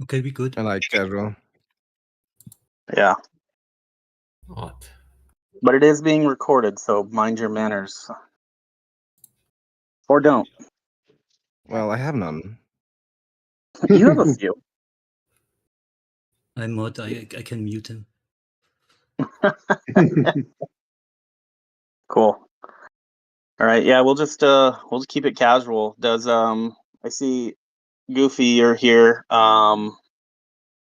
Okay, we good. I like casual. Yeah, Odd. but it is being recorded, so mind your manners. Or don't. Well, I have none. You have a few. I'm mod. I can mute him. Cool. All right, yeah, we'll just keep it casual. Does I see Goofy, you're here, and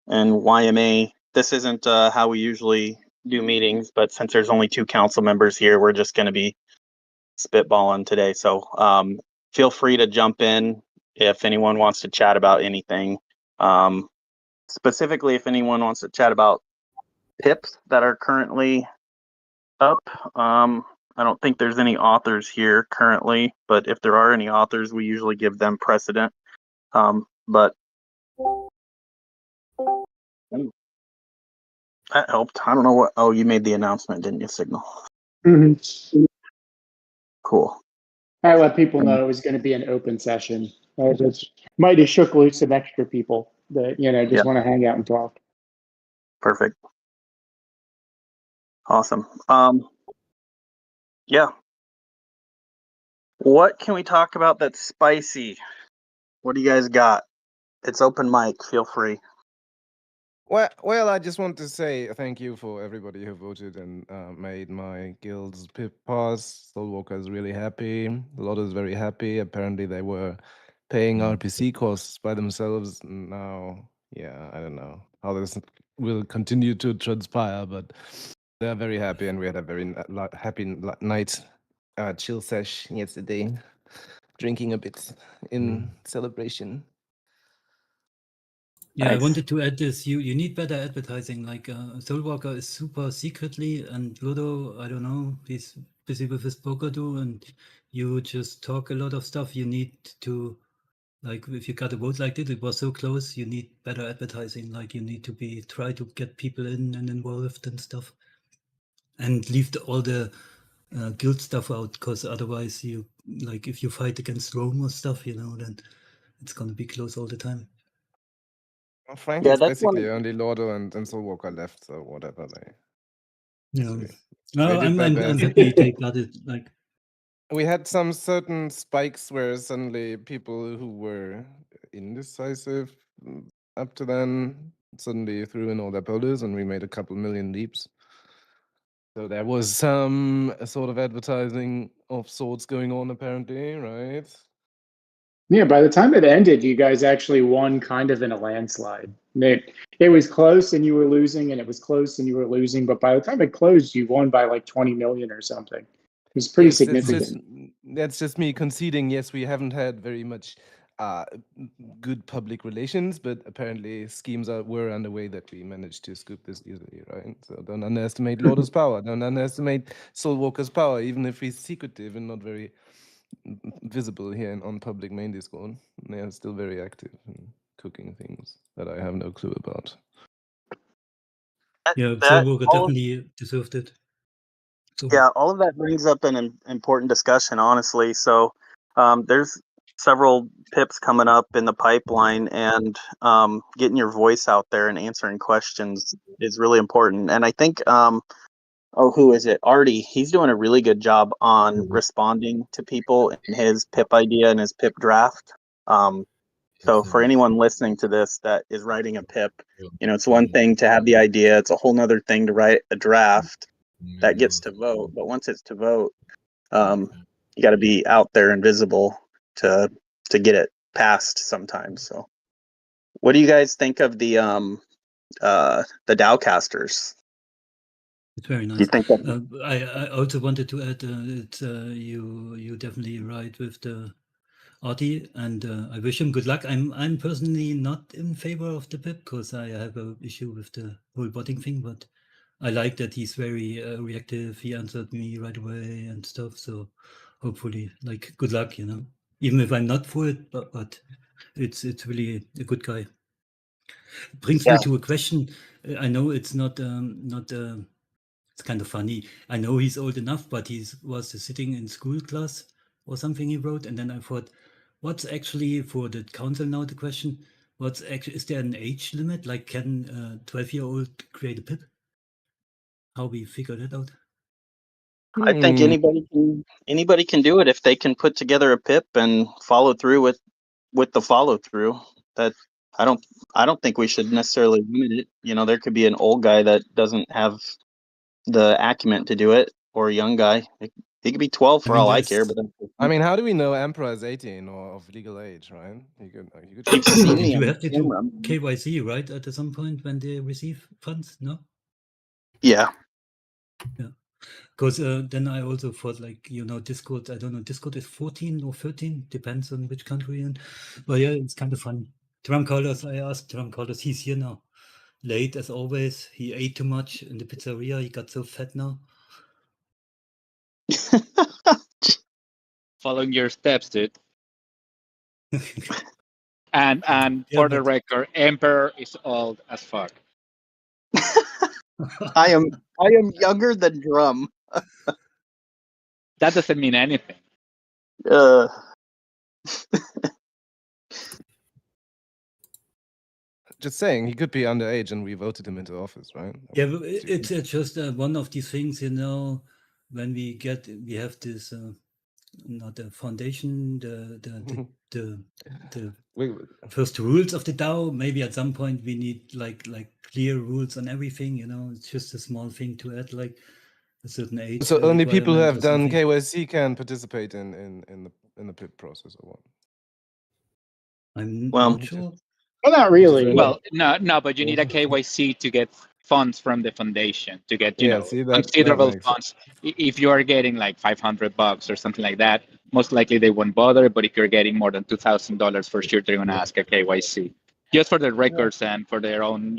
YMA. This isn't how we usually do meetings, but since there's only 2 council members here, we're just going to be spitballing today. So feel free to jump in if anyone wants to chat about anything. Specifically, if anyone wants to chat about pips that are currently up. I don't think there's any authors here currently, but if there are any authors, we usually give them precedent. But that helped. I don't know what. Oh, you made the announcement, didn't you, Signal? Mhm. Cool. I let people know it was going to be an open session. I just might have shook loose some extra people that just want to hang out and talk. Perfect. Awesome. Yeah. What can we talk about that's spicy? What do you guys got? It's open mic. Feel free. Well, I just want to say thank you for everybody who voted and made my guild's pip pass. Soulwalker is really happy. Lot is very happy. Apparently, they were paying RPC costs by themselves. Now, yeah, I don't know how this will continue to transpire, but they're very happy, and we had a very happy night, chill sesh yesterday, drinking a bit in celebration. Yeah, Nice. I wanted to add this. You need better advertising. Like Soulwalker is super secretly, and Ludo, I don't know, he's busy with his poker too, and you just talk a lot of stuff. You need to, like, if you got a vote like this, it was so close. You need better advertising. Like, you need to try to get people in and involved and stuff, and leave all the guild stuff out, because otherwise, if you fight against Rome or stuff, then it's gonna be close all the time. Well, frankly, Yeah, it's that's basically one. only Lordo and Soulwalker left, so whatever they. Yeah, They did I'm their I'm best. happy they got it. Like, We had some certain spikes where suddenly people who were indecisive up to then suddenly threw in all their polos, and we made a couple million leaps. So there was some sort of advertising of sorts going on, apparently, right? Yeah, by the time it ended, you guys actually won kind of in a landslide. It was close and you were losing, and it was close and you were losing, but by the time it closed, you won by like 20 million or something. It was pretty Yes, significant. that's just me conceding. Yes, we haven't had very much good public relations, but apparently schemes were underway that we managed to scoop this easily, right? So don't underestimate Lordo's power. Don't underestimate Soulwalker's power, even if he's secretive and not very visible here on public main Discord. They are still very active and cooking things that I have no clue about. yeah, Soulwalker definitely deserved it. So, Yeah, all of that brings up an important discussion, honestly. So there's several pips coming up in the pipeline, and getting your voice out there and answering questions is really important. And I think, who is it? Artie, he's doing a really good job on responding to people in his pip idea and his pip draft. So for anyone listening to this that is writing a pip, it's one thing to have the idea. It's a whole nother thing to write a draft that gets to vote. But once it's to vote, you got to be out there and visible to get it passed sometimes. So what do you guys think of the DAO casters? it's very Do nice. you think that I also wanted to add, you definitely right with the Artie, and I wish him good luck. I'm personally not in favor of the pip because I have an issue with the whole botting thing, but I like that he's very reactive. He answered me right away and stuff. So hopefully, like, good luck, even if I'm not for it, but it's really a good guy. It brings me to a question. I know it's not it's kind of funny. I know he's old enough, but he was sitting in school class or something he wrote, and then I thought, what's actually for the council now? The question: what's actually, is there an age limit? Like, can a 12-year-old create a pip? How we figure that out? I think anybody can do it if they can put together a pip and follow through with the follow through. That I don't think we should necessarily limit it. You know, there could be an old guy that doesn't have the acumen to do it, or a young guy. He could be 12 for all I care. But I mean, how do we know Emperor is 18 or of legal age, right? You could You've seen me you on have to do camera. KYC, right? At some point when they receive funds, no? Yeah. Because then I also thought, like, Discord, I don't know, Discord is 14 or 13, depends on which country you're in. But yeah, it's kind of fun. Trump Carlos, I asked Trump Carlos, he's here now. Late as always. He ate too much in the pizzeria. He got so fat now. Following your steps, dude. And Yeah, for the but- record, Emperor is old as fuck. I am younger than Drum. That doesn't mean anything. Just saying, he could be underage and we voted him into office, right? Yeah, but it's just one of these things, when we have this, not the foundation, the first rules of the DAO. Maybe at some point we need like clear rules on everything. It's just a small thing to add, like a certain age. So only people who requirement have or done something. KYC can participate in the PIP process, or what? I'm Well, not sure. Well, not really. Well, no, but you need a KYC to get funds from the foundation to get, see, that considerable makes funds. If you are getting like $500 or something like that, most likely they won't bother. But if you're getting more than $2,000, for sure they're gonna ask a KYC, just for the records and for their own,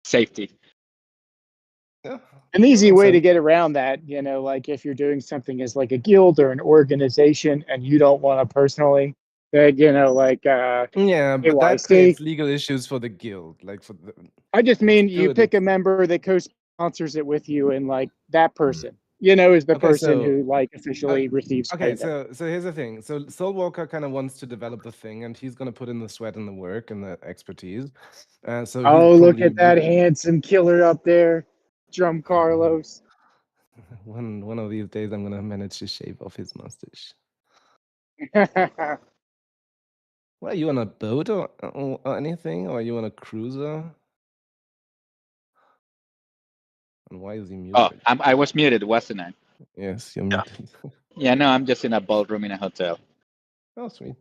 safety. Yeah. An easy Makes way to sense. get around that, like if you're doing something as like a guild or an organization and you don't want to personally, then, Yeah, but that KYC. creates legal issues for the guild, like for the. I just mean you good. pick a member that co-sponsors it with you, and like that person, is the Okay, person so- who like officially receives Okay, payment. so here's the thing. So Soulwalker kind of wants to develop the thing, and he's gonna put in the sweat and the work and the expertise. So Oh, he's look probably at that handsome killer up there, Drum Carlos. one of these days I'm gonna manage to shave off his mustache. What, are you on a boat or anything, or are you on a cruiser? And why is he muted? Oh, I was muted, wasn't I? Yes, you're Yeah. muted. Yeah, no, I'm just in a ballroom in a hotel. Oh, sweet.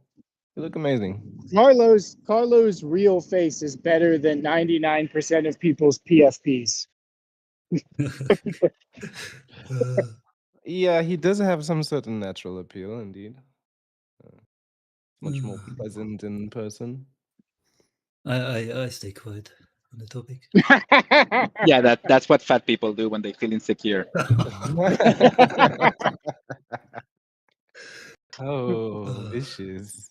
You look amazing. Carlos' real face is better than 99% of people's PFPs. Yeah, he does have some certain natural appeal, indeed. Much more pleasant in person. I stay quiet on the topic. Yeah, that's what fat people do when they feel insecure. Oh, issues.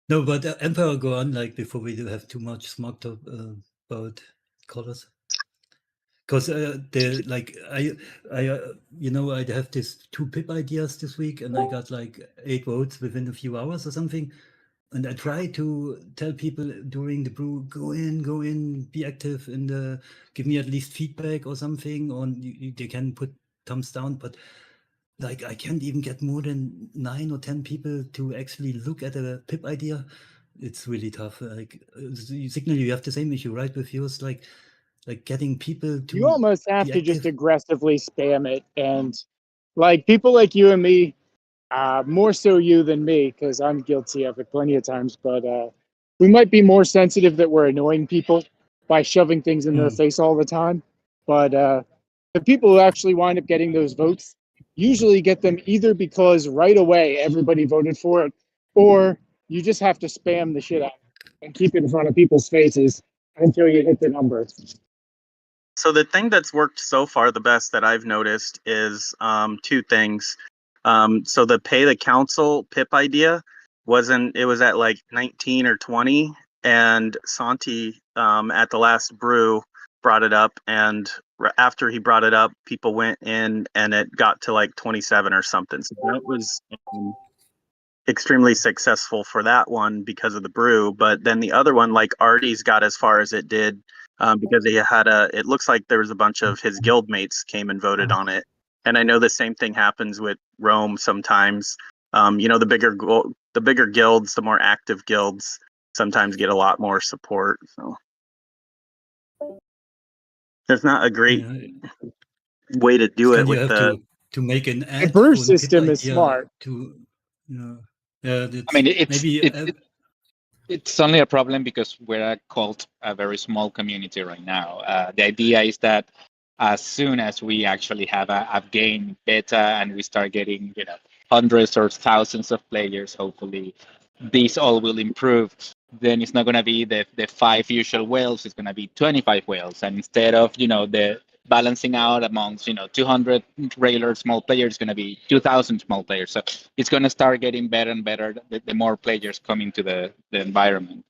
No, but Emperor, go on, like, before we do have too much smart talk about colors. Because I have this 2 pip ideas this week, and I got like 8 votes within a few hours or something. And I try to tell people during the brew, go in, be active, and give me at least feedback or something, or they can put thumbs down. But like, I can't even get more than 9 or 10 people to actually look at a pip idea. It's really tough. Like, Signal, you have the same issue, right? With yours, like getting people to. You almost have be to just active. aggressively spam it. And like people like you and me, more so you than me, because I'm guilty of it plenty of times, but we might be more sensitive that we're annoying people by shoving things in their face all the time. But the people who actually wind up getting those votes usually get them either because right away everybody voted for it, or you just have to spam the shit out and keep it in front of people's faces until you hit the number. So the thing that's worked so far the best that I've noticed is 2 things. So the pay the council PIP idea it was at like 19 or 20, and Santi at the last brew brought it up, and after he brought it up, people went in and it got to like 27 or something. So that was extremely successful for that one because of the brew. But then the other one, like Artie's, got as far as it did because he had it looks like there was a bunch of his guild mates came and voted on it. And I know the same thing happens with Rome sometimes. The bigger guilds, the more active guilds, sometimes get a lot more support. So there's not a great way to do it Then you with have the. to make an ad brew for a pip system is idea smart. to, yeah, I mean, it's only a problem because we're a very small community right now. The idea is that as soon as we actually have a game beta and we start getting, hundreds or thousands of players, hopefully these all will improve. Then it's not going to be the 5 usual whales, it's going to be 25 whales. And instead of, the balancing out amongst, 200 regular small players, it's going to be 2,000 small players. So it's going to start getting better and better the more players come into the environment.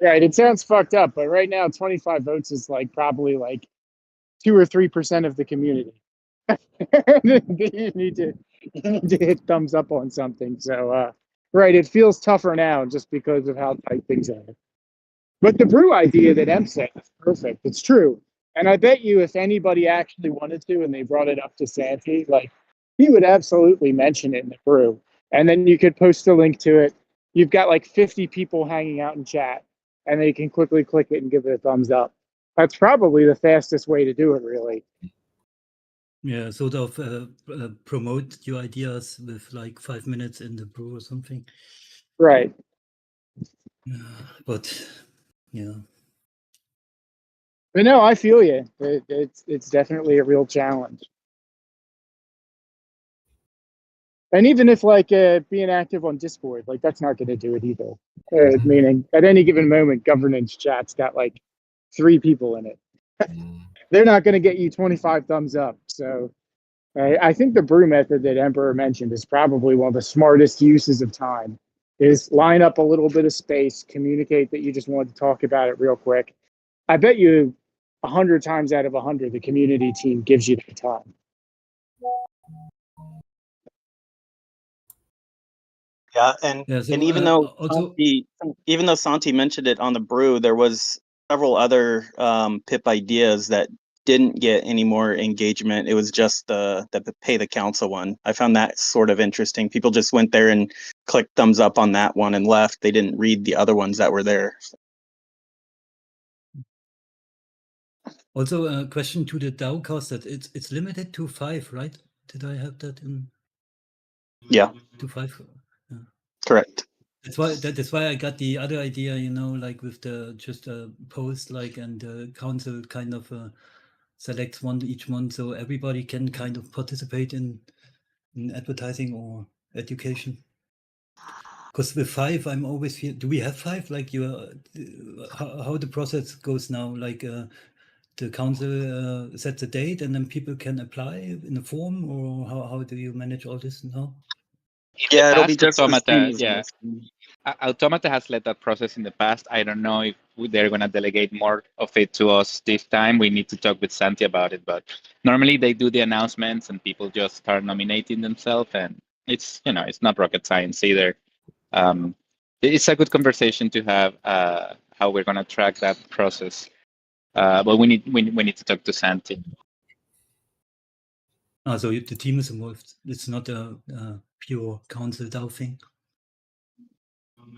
Right. It sounds fucked up, but right now 25 votes is probably 2 or 3% of the community. you need to hit thumbs up on something. So right, it feels tougher now just because of how tight things are. But the brew idea that Em said is perfect. It's true. And I bet you if anybody actually wanted to and they brought it up to Santi, he would absolutely mention it in the brew. And then you could post a link to it. You've got 50 people hanging out in chat and they can quickly click it and give it a thumbs up. That's probably the fastest way to do it, really. Yeah, sort of promote your ideas with 5 minutes in the brew or something. Right. But yeah. But no, I feel you. It's definitely a real challenge. And even if being active on Discord, that's not going to do it either. Meaning at any given moment, governance chat's got 3 people in it. They're not going to get you 25 thumbs up. So I think the brew method that Emperor mentioned is probably one of the smartest uses of time. Is line up a little bit of space, communicate that you just wanted to talk about it real quick. I bet you 100 times out of 100, the community team gives you the time. Yeah, and even though Santi mentioned it on the brew, there was several other pip ideas that didn't get any more engagement. It was just the pay the council one. I found that sort of interesting. People just went there and clicked thumbs up on that one and left. They didn't read the other ones that were there. Also, a question to the DAO cast that it's limited to 5, right? Did I have that in? Yeah. To 5. Yeah. Correct. That's why I got the other idea, with the just a post and the council kind of selects one each month, so everybody can kind of participate in advertising or education. Because with 5, I'm always here. Do we have 5? How the process goes now? The council sets a date and then people can apply in a form, or how do you manage all this now? Yeah, it'll be just Automata. Yeah, Automata has led that process in the past. I don't know if they're going to delegate more of it to us this time. We need to talk with Santi about it. But normally they do the announcements and people just start nominating themselves, and it's it's not rocket science either. It's a good conversation to have how we're going to track that process. But we need to talk to Santi. So the team is involved. It's not a pure council DAO thing.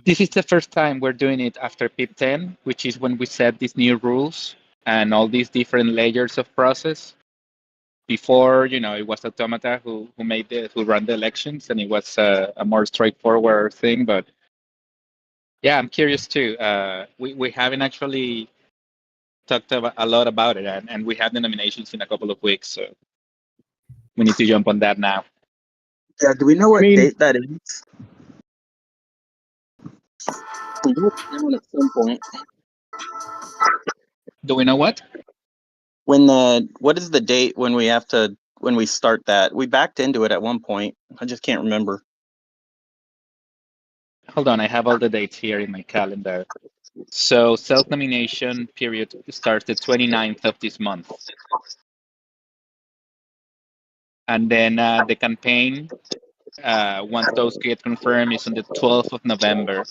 This is the first time we're doing it after PIP 10, which is when we set these new rules and all these different layers of process. Before, it was Automata who run the elections, and it was a more straightforward thing. But yeah, I'm curious too. We haven't actually talked a lot about it, and we have the nominations in a couple of weeks, so we need to jump on that now. Yeah, do we know what date that is? We will know at some point. Do we know what? What is the date when we start that? We backed into it at one point. I just can't remember. Hold on, I have all the dates here in my calendar. So self-nomination period starts the 29th of this month. And then the campaign Once those get confirmed, is on the 12th of November.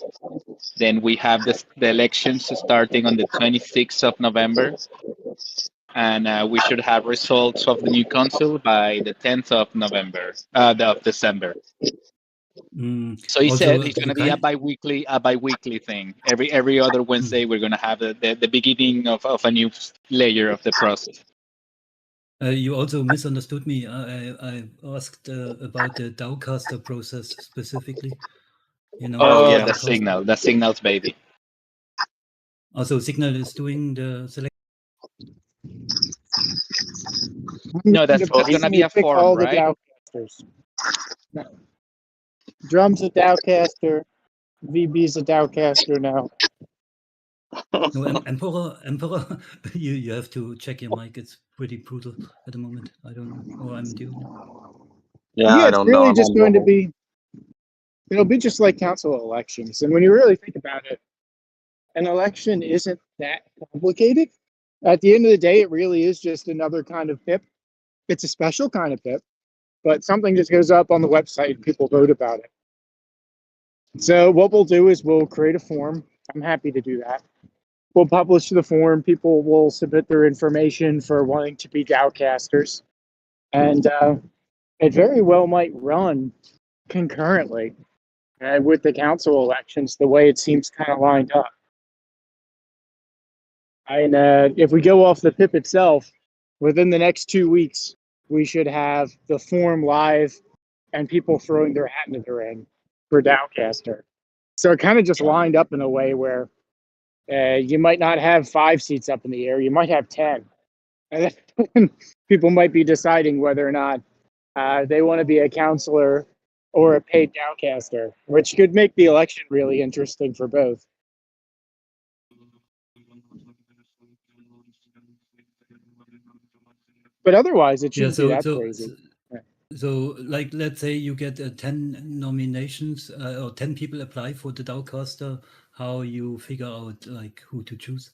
Then we have the elections starting on the 26th of November. And we should have results of the new council by the 10th of November, of December. So he said it's going to be a bi-weekly thing. Every other Wednesday, we're going to have the beginning of a new layer of the process. You also misunderstood me. I asked about the DAOcaster process specifically. You know, Oh, yeah. the signals, baby. Also, Signal is doing the selection. No, that's going to be a pick form, all right? the DAOcasters. No. Drum's a DAOcaster. VB's a DAOcaster now. No, Emperor, you have to check your mic. It's pretty brutal at the moment. I don't know, or I'm doing it. Yeah, I it's don't know. really I'm just on going to mobile. be. It'll be just like council elections, and when you really think about it, an election isn't that complicated. At the end of the day, it really is just another kind of PIP. It's a special kind of PIP, but something just goes up on the website and people vote about it. So what we'll do is we'll create a form. I'm happy to do that. We'll publish the form. People will submit their information for wanting to be DAOcasters. And it very well might run concurrently with the council elections, the way it seems kind of lined up. And if we go off the PIP itself, within the next 2 weeks, we should have the form live and people throwing their hat into the ring for DAOcaster. So it kind of just lined up in a way where you might not have 5 seats up in the air, you might have 10. And then people might be deciding whether or not they want to be a counselor or a paid DAOcaster, which could make the election really interesting for both. But otherwise, it shouldn't be that crazy. So, like, let's say you get 10 nominations or 10 people apply for the DAOcaster. How you figure out like who to choose?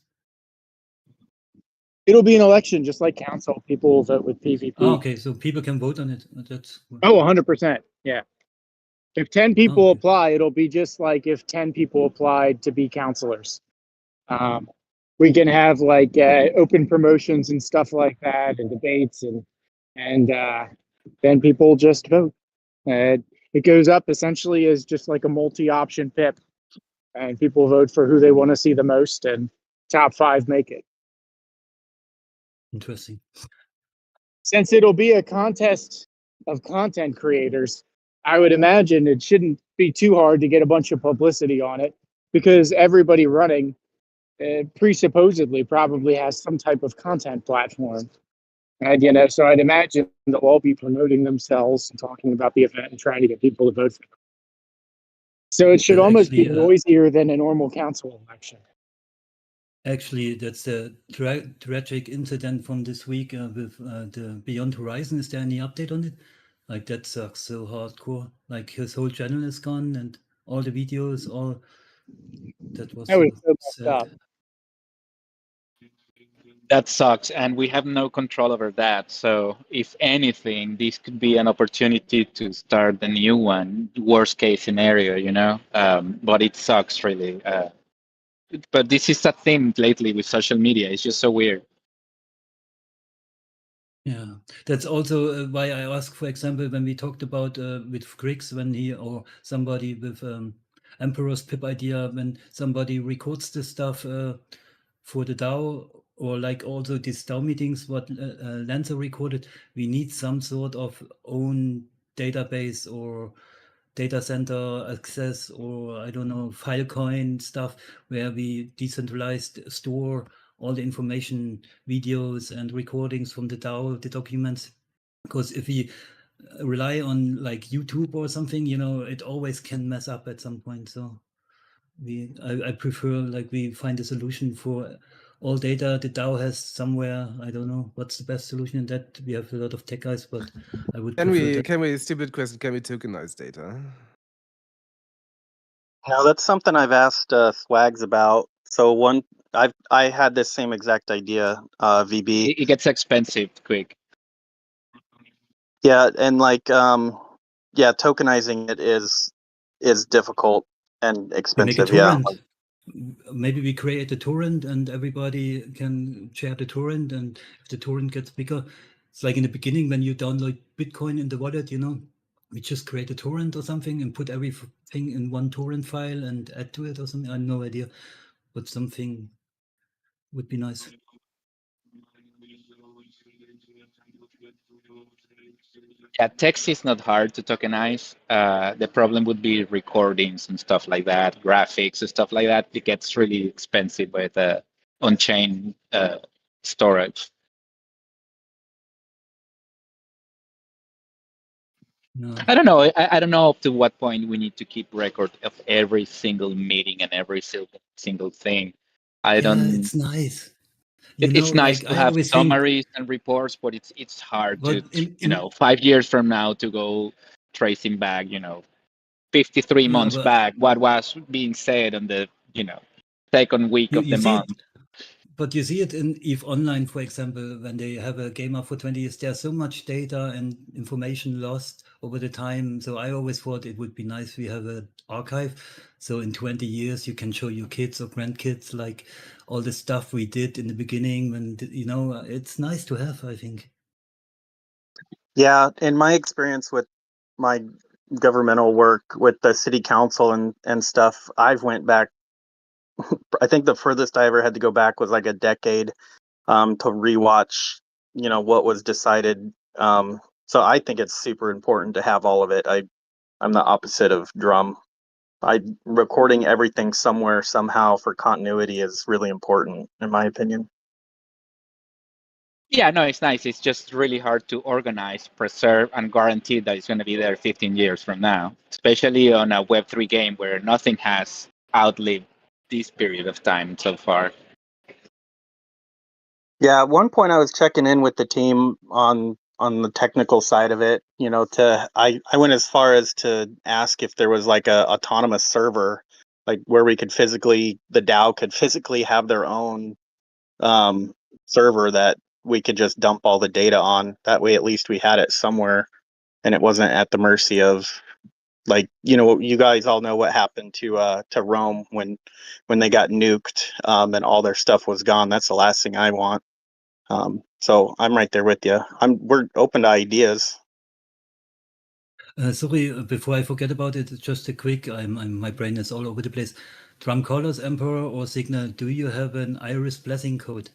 It'll be an election just like council. People will vote with PvP. Oh, okay, so people can vote on it. That's 100%. Yeah. If 10 people apply, it'll be just like if 10 people applied to be counselors. We can have like open promotions and stuff like that, and debates, and then people just vote. It goes up essentially as just like a multi-option PIP, and people vote for who they want to see the most, and top 5 make it. interesting. Since it'll be a contest of content creators, I would imagine it shouldn't be too hard to get a bunch of publicity on it, because everybody running presupposedly probably has some type of content platform. And, so I'd imagine they'll all be promoting themselves and talking about the event and trying to get people to vote for them. So it should almost be noisier than a normal council election. Actually, that's a tragic incident from this week with the Beyond Horizon. Is there any update on it? Like, that sucks so hardcore. Like, his whole channel is gone and all the videos, all that was so sad. That sucks, and we have no control over that. So, if anything, this could be an opportunity to start the new one. Worst case scenario, but it sucks really. But this is a theme lately with social media. It's just so weird. Yeah, that's also why I asked, for example, when we talked about with Griggs, when he or somebody with Emperor's PIP idea, when somebody records this stuff for the DAO, or like also these DAO meetings, what Lancer recorded, we need some sort of own database or data center access, or I don't know, Filecoin stuff, where we decentralized store all the information, videos and recordings from the DAO, the documents. Because if we rely on like YouTube or something, it always can mess up at some point. So I prefer like we find a solution for all data the DAO has somewhere. I don't know what's the best solution in that. We have a lot of tech guys, but I would prefer that. Can we, stupid question, can we tokenize data? No, that's something I've asked Swags about. So I had this same exact idea, VB. It gets expensive quick. Yeah, and like yeah, tokenizing it is difficult and We make a expensive. Yeah. torrent. Maybe we create a torrent and everybody can share the torrent. And if the torrent gets bigger, it's like in the beginning when you download Bitcoin in the wallet, we just create a torrent or something and put everything in one torrent file and add to it or something. I have no idea, but something would be nice. Yeah, text is not hard to tokenize. The problem would be recordings and stuff like that, graphics and stuff like that. It gets really expensive with on-chain storage. No. I don't know. I don't know up to what point we need to keep record of every single meeting and every single thing. I Yeah, don't. it's nice. It's nice Like to I have always think, summaries and reports, but it's hard to, but in 5 years from now to go tracing back, 53 yeah, months back, what was being said on the, second week of you the see month. it. But you see it in EVE Online, for example, when they have a gamer for 20 years, there's so much data and information lost over the time. So I always thought it would be nice we have an archive. So in 20 years, you can show your kids or grandkids like all the stuff we did in the beginning. When, it's nice to have, I think. Yeah, in my experience with my governmental work with the city council and stuff, I've went back. I think the furthest I ever had to go back was like a decade to rewatch, what was decided. So I think it's super important to have all of it. I'm the opposite of drum. Recording everything somewhere somehow for continuity is really important, in my opinion. Yeah, no, it's nice. It's just really hard to organize, preserve, and guarantee that it's going to be there 15 years from now, especially on a Web3 game where nothing has outlived this period of time so far. Yeah, at one point I was checking in with the team on the technical side of it, I went as far as to ask if there was like a autonomous server, like where the DAO could physically have their own server that we could just dump all the data on. That way at least we had it somewhere and it wasn't at the mercy of, like, you guys all know what happened to Rome when they got nuked, and all their stuff was gone. That's the last thing I want. So I'm right there with you. We're open to ideas. Sorry, before I forget about it, just a quick, my brain is all over the place. Drum Callers, Emperor or Signal, do you have an Iris blessing code?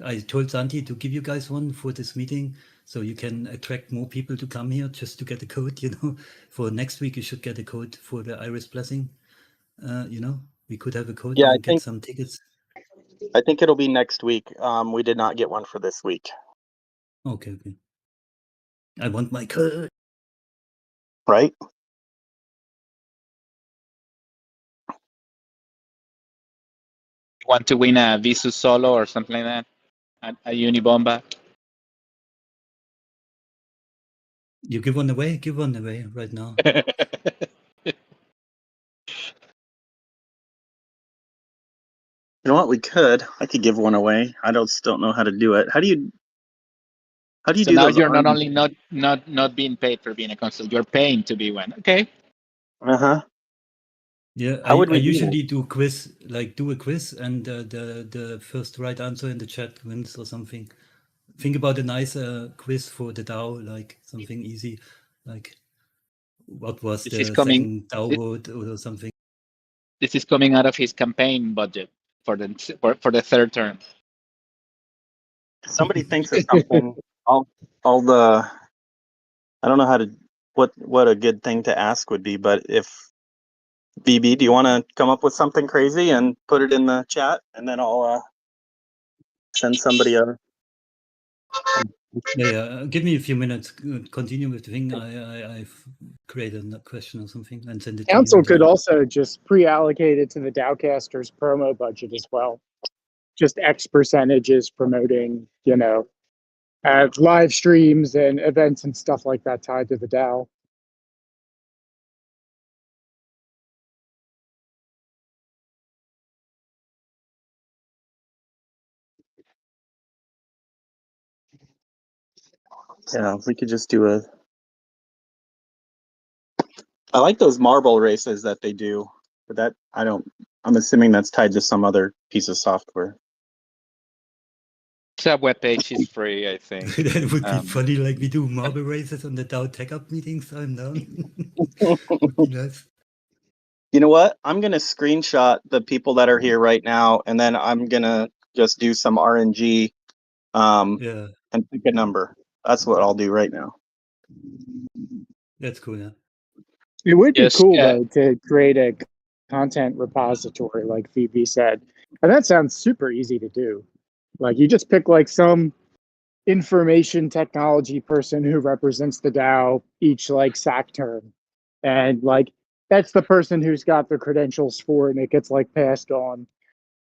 I told Santi to give you guys one for this meeting, so you can attract more people to come here just to get the code, For next week, you should get a code for the Iris blessing. We could have a code Yeah, and get some tickets. I think it'll be next week. We did not get one for this week. Okay. I want my code. Right? Want to win a Visu Solo or something like that? A Unibomba? You give one away? Give one away right now. You know what? We could. I could give one away. I still don't know how to do it. How do you So do now those? you're not only not being paid for being a consul, you're paying to be one. Okay. Uh-huh. Yeah, How would I we do usually do a quiz and the first right answer in the chat wins or something. Think about a nice quiz for the DAO, like something easy, like what was This is the coming. second DAO vote or something. This is coming out of his campaign budget for the third term. If somebody thinks of something, I'll the I don't know how to what a good thing to ask would be, but if BB, do you want to come up with something crazy and put it in the chat, and then I'll send somebody a. Yeah. Give me a few minutes. Continue with the thing. I've created a question or something and send it to you. Council could also just pre-allocate it to the Dowcasters promo budget as well. Just X percentages promoting, live streams and events and stuff like that tied to the DAO. Yeah, we could just do I like those marble races that they do, but that I'm assuming that's tied to some other piece of software. That webpage is free, I think. That would be funny, like we do marble races on the DAO Tag-Up meetings. I'm down. Would be nice. You know what? I'm gonna screenshot the people that are here right now, and then I'm gonna just do some RNG, Yeah, and pick a number. That's what I'll do right now. that's cool. Yeah. It would be Yes, cool though to create a content repository, like Phoebe said, and that sounds super easy to do. Like you just pick like some information technology person who represents the DAO each like SAC term, and like that's the person who's got the credentials for it, and it gets like passed on.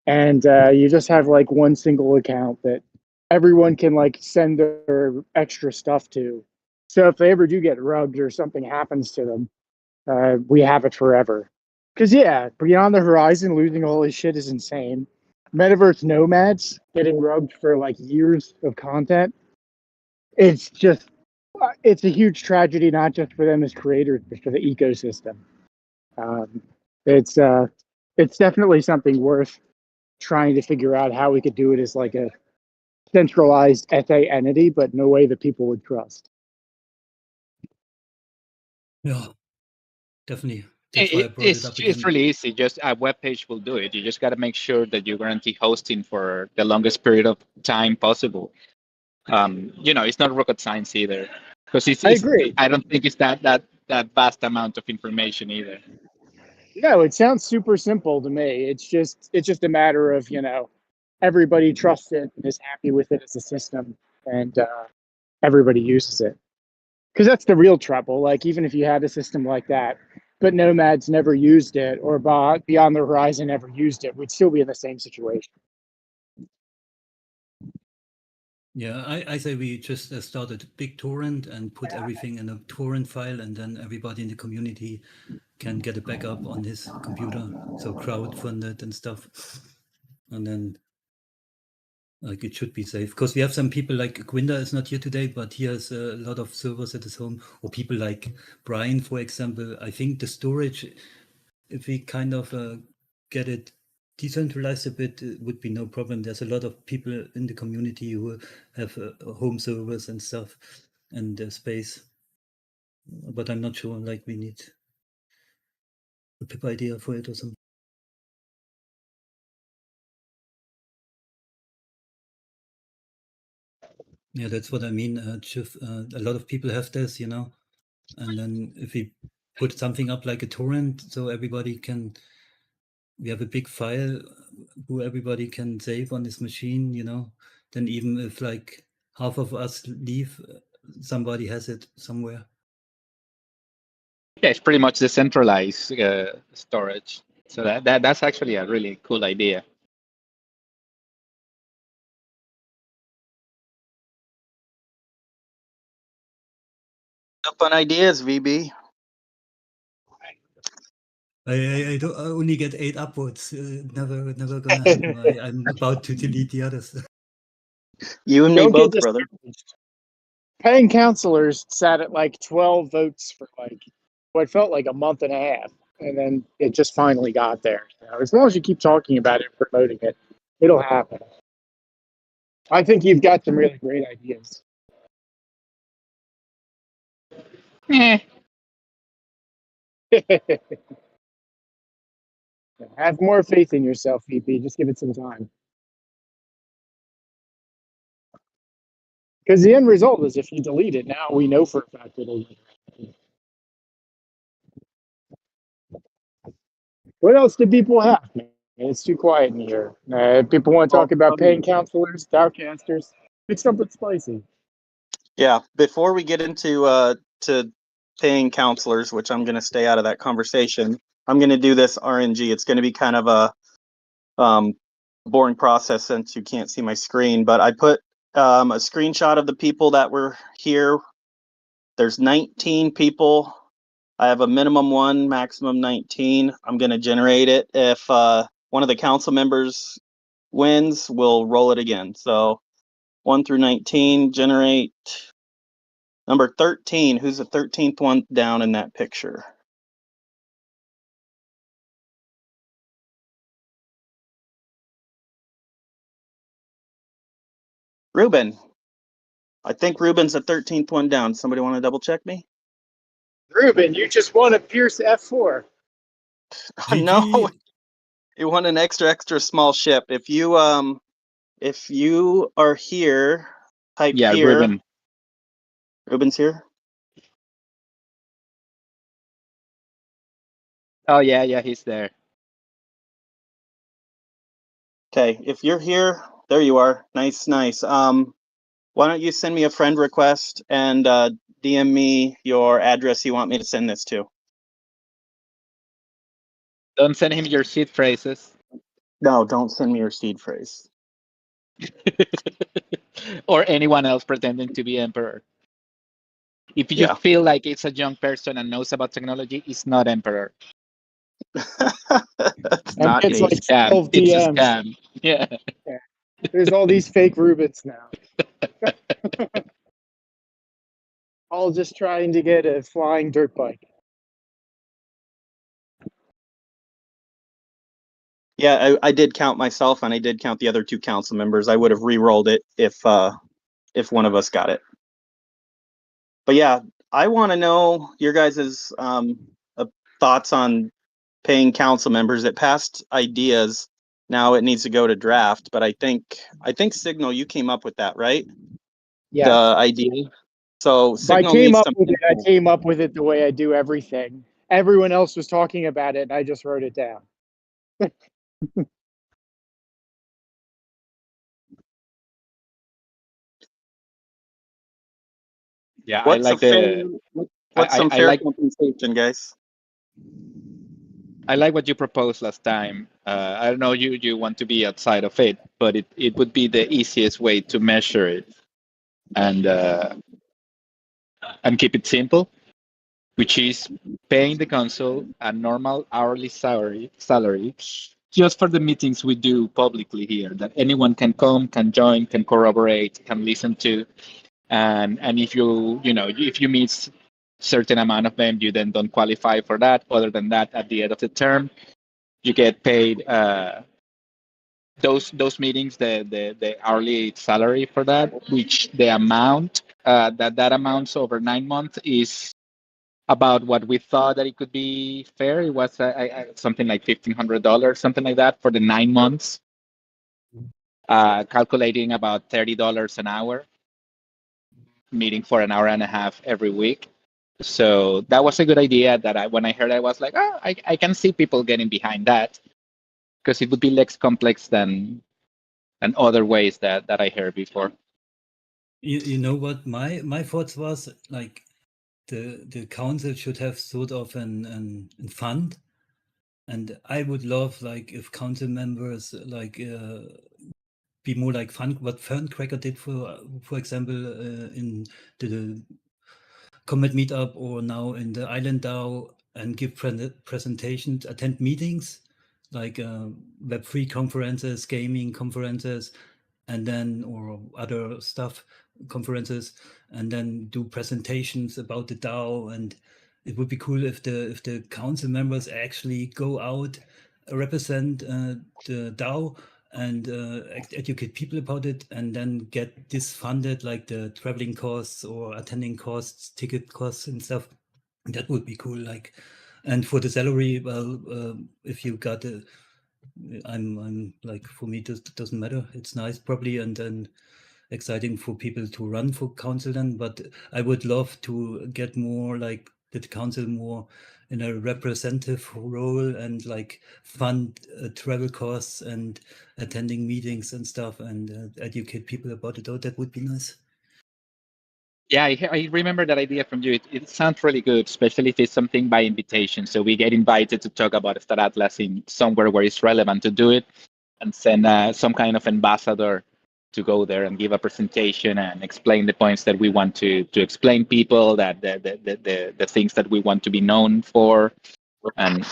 And you just have like one single account that everyone can like send their extra stuff to. So if they ever do get rugged or something happens to them, we have it forever. Because yeah, Beyond the Horizon losing all his shit is insane. Metaverse Nomads getting rugged for like years of content. It's just, it's a huge tragedy, not just for them as creators, but for the ecosystem. Um, it's it's definitely something worth trying to figure out how we could do it as like a centralized FA entity, but in a way that people would trust. Yeah, definitely. That's why I brought it up again. It's really easy. Just a web page will do it. You just got to make sure that you guarantee hosting for the longest period of time possible. It's not rocket science either, because I agree. I don't think it's that vast amount of information either. No, it sounds super simple to me. It's just a matter of everybody trusts it and is happy with it as a system, and everybody uses it. Because that's the real trouble. Like even if you had a system like that, but Nomads never used it, or Beyond the Horizon never used it, we'd still be in the same situation. Yeah, I say we just started a big torrent and put everything in a torrent file, and then everybody in the community can get a backup on his computer. So crowdfunded and stuff. And then like it should be safe. Because we have some people like Gwinda is not here today, but he has a lot of servers at his home. Or people like Brian, for example. I think the storage, if we kind of get it decentralized a bit, it would be no problem. There's a lot of people in the community who have home servers and stuff and space. But I'm not sure, like we need a pip idea for it or something. Yeah, that's what I mean. A lot of people have this, and then if we put something up like a torrent, so we have a big file who everybody can save on this machine, then even if like half of us leave, somebody has it somewhere. Yeah, it's pretty much decentralized storage. So that's actually a really cool idea. Up on ideas, VB. I only get 8 upvotes. Never gonna happen. I'm about to delete the others. You and me Don't both, get brother. discouraged. Paying counselors sat at like 12 votes for like what felt like a month and a half, and then it just finally got there. As long as you keep talking about it and promoting it, it'll happen. I think you've got some really great ideas. Have more faith in yourself, VP. Just give it some time. Because the end result is if you delete it, now we know for a fact it'll. What else do people have, man? It's too quiet in here. People want to talk about paying counselors, downcasters. Pick something spicy. Yeah, before we get into to paying counselors, which I'm going to stay out of that conversation, I'm going to do this RNG. It's going to be kind of a boring process since you can't see my screen, but I put a screenshot of the people that were here. There's 19 people. I have a minimum 1, maximum 19. I'm going to generate it. If one of the council members wins, we'll roll it again. So 1 through 19, generate. Number 13, who's the 13th one down in that picture? Ruben. I think Ruben's the 13th one down. Somebody want to double check me? Ruben, you just won a Pierce F4. No, GG. you want an extra small ship. If you are here, type Yeah, here. Ruben. Ruben's here. Oh yeah, he's there. Okay, if you're here, there you are. Nice. Why don't you send me a friend request and DM me your address you want me to send this to? Don't send him your seed phrases. No, don't send me your seed phrase. Or anyone else pretending to be emperor. If you Yeah. feel like it's a young person and knows about technology, it's not emperor. That's And not it's me. like Scam. 12 It's a DMs. scam. Yeah. There's all these fake Rubens now. All just trying to get a flying dirt bike. Yeah, I did count myself, and I did count the other two council members. I would have re-rolled it if one of us got it. But yeah, I want to know your guys' thoughts on paying council members. It passed ideas. Now it needs to go to draft. But I think Signal, you came up with that, right? Yeah. The idea. So If I Signal came needs up some. with it, I came up with it the way I do everything. Everyone else was talking about it, and I just wrote it down. Yeah, What's I like some I fair like compensation, guys? I like what you proposed last time. I don't know you want to be outside of it, but it would be the easiest way to measure it and keep it simple, which is paying the council a normal hourly salary just for the meetings we do publicly here that anyone can come, can join, can corroborate, can listen to. And if if you meet certain amount of them, you then don't qualify for that. Other than that, at the end of the term, you get paid those meetings, the hourly salary for that, which the amount that amounts over 9 months is about what we thought that it could be fair. It was something like $1,500, something like that, for the 9 months, calculating about $30 an hour, meeting for an hour and a half every week. So that was a good idea that when I heard, I was like, oh, I can see people getting behind that, because it would be less complex than other ways that I heard before. You know what my thoughts was, like the council should have sort of an fund, and I would love like if council members like be more like fun what Ferncracker did for example in the Comet Meetup or now in the Island DAO, and give presentations, attend meetings like Web3 conferences, gaming conferences, and then or other stuff conferences, and then do presentations about the DAO. And it would be cool if the council members actually go out, represent the DAO, and educate people about it, and then get this funded, like the traveling costs or attending costs, ticket costs and stuff. That would be cool. Like, and for the salary, well, if you got a, I'm like, for me, this doesn't matter. It's nice probably, and then exciting for people to run for council then. But I would love to get more like the council more in a representative role, and like fund travel costs and attending meetings and stuff, and educate people about it. Oh, that would be nice. Yeah, I remember that idea from you. It sounds really good, especially if it's something by invitation. So we get invited to talk about Star Atlas in somewhere where it's relevant to do it, and send some kind of ambassador to go there and give a presentation and explain the points that we want to explain people, that the things that we want to be known for. And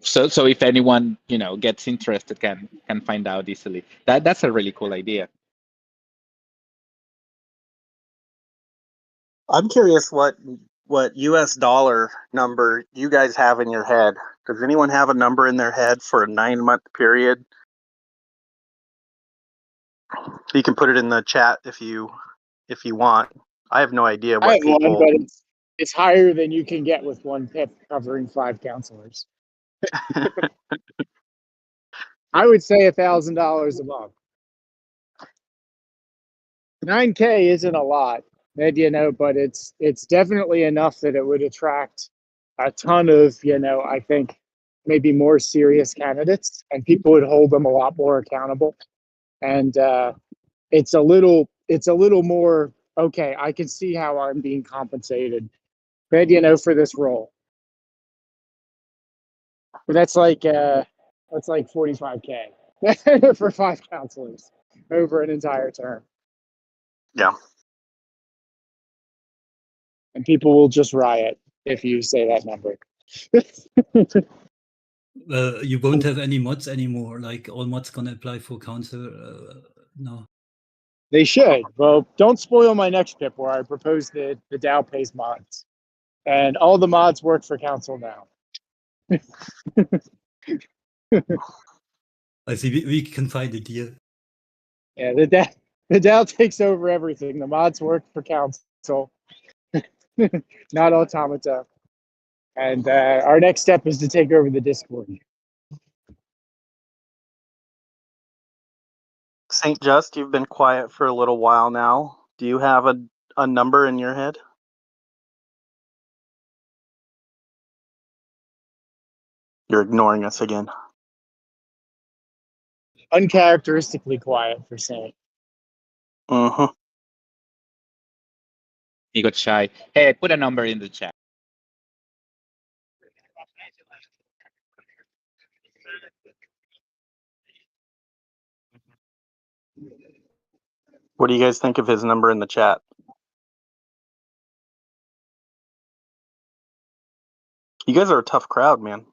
so if anyone gets interested, can find out easily. That's a really cool idea. I'm curious what US dollar number you guys have in your head. Does anyone have a number in their head for a 9-month period? You can put it in the chat if you want. I have no idea I what have people. one, but it's higher than you can get with one pip covering 5 counselors. I would say $1,000 a month. 9K isn't a lot, but it's definitely enough that it would attract a ton of, I think maybe more serious candidates, and people would hold them a lot more accountable. And it's a little more, okay, I can see how I'm being compensated, for this role. But that's like 45K for 5 counselors over an entire term. Yeah. And people will just riot if you say that number. You won't have any mods anymore. Like all mods gonna apply for council. No. They should. Well, don't spoil my next pip where I propose the DAO pays mods. And all the mods work for council now. I see. We can find a deal. Yeah, the DAO takes over everything. The mods work for council, not Automata. And our next step is to take over the Discord. Saint Just, you've been quiet for a little while now. Do you have a number in your head? You're ignoring us again. Uncharacteristically quiet for Saint. Mm-hmm. He got shy. Hey, put a number in the chat. What do you guys think of his number in the chat? You guys are a tough crowd, man.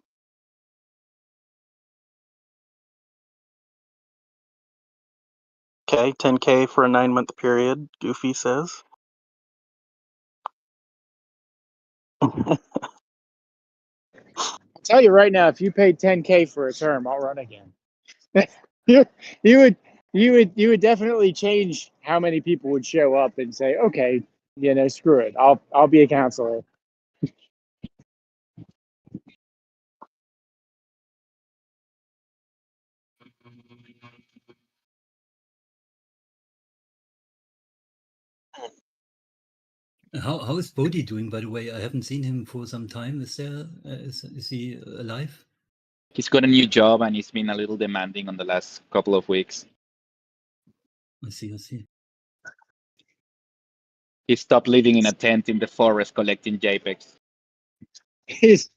Okay, 10K for a 9-month period, Goofy says. I'll tell you right now, if you paid 10K for a term, I'll run again. you would definitely change how many people would show up and say, okay, screw it. I'll be a counselor. How is Bodhi doing, by the way? I haven't seen him for some time. Is he alive? He's got a new job and he's been a little demanding on the last couple of weeks. I see. He stopped living in a tent in the forest collecting JPEGs. He's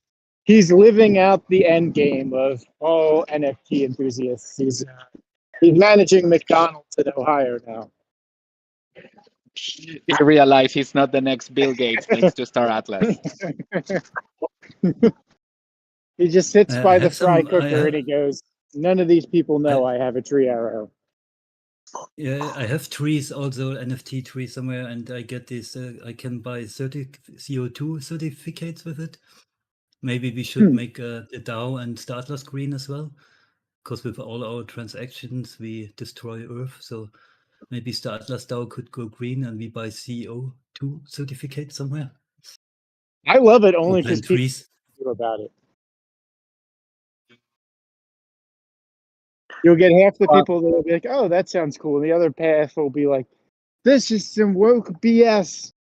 living out the end game of all NFT enthusiasts. He's managing McDonald's in Ohio now. He realized he's not the next Bill Gates thanks to Star Atlas. He just sits by the fry some- cooker and he goes, none of these people know I have a tree arrow. Yeah, I have trees also, NFT trees somewhere, and I get this. I can buy 30 CO2 certificates with it. Maybe we should make the DAO and Startler green as well, because with all our transactions we destroy Earth. So maybe Startler's DAO could go green, and we buy CO2 certificates somewhere. I love it only Or because plant people trees. know about it. You'll get half the people that will be like, "Oh, that sounds cool," and the other half will be like, "This is some woke BS."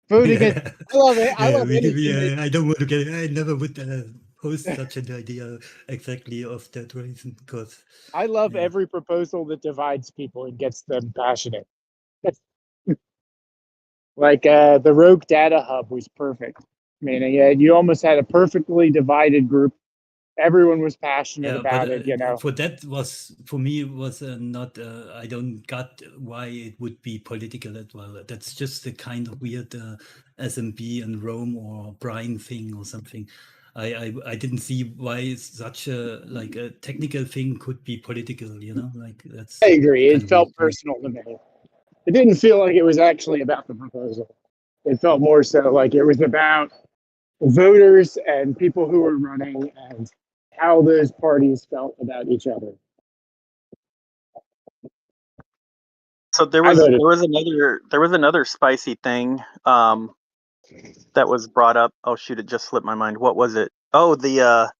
Vote against. I love it. I love anything. I don't want to get. I never would post such an idea exactly of that reason, because I love every proposal that divides people and gets them passionate. Like the Rogue Data Hub was perfect. I mean, you almost had a perfectly divided group. Everyone was passionate about it, For that was, for me, was not. I don't got why it would be political as well. That's just the kind of weird SMB and Rome or Brian thing or something. I didn't see why such a technical thing could be political. Like that's. I agree. It felt weird. personal to me. It didn't feel like it was actually about the proposal. It felt more so like it was about voters and people who were running and how those parties felt about each other. So there I voted. was another spicy thing that was brought up. Oh shoot, it just slipped my mind. What was it? Oh, the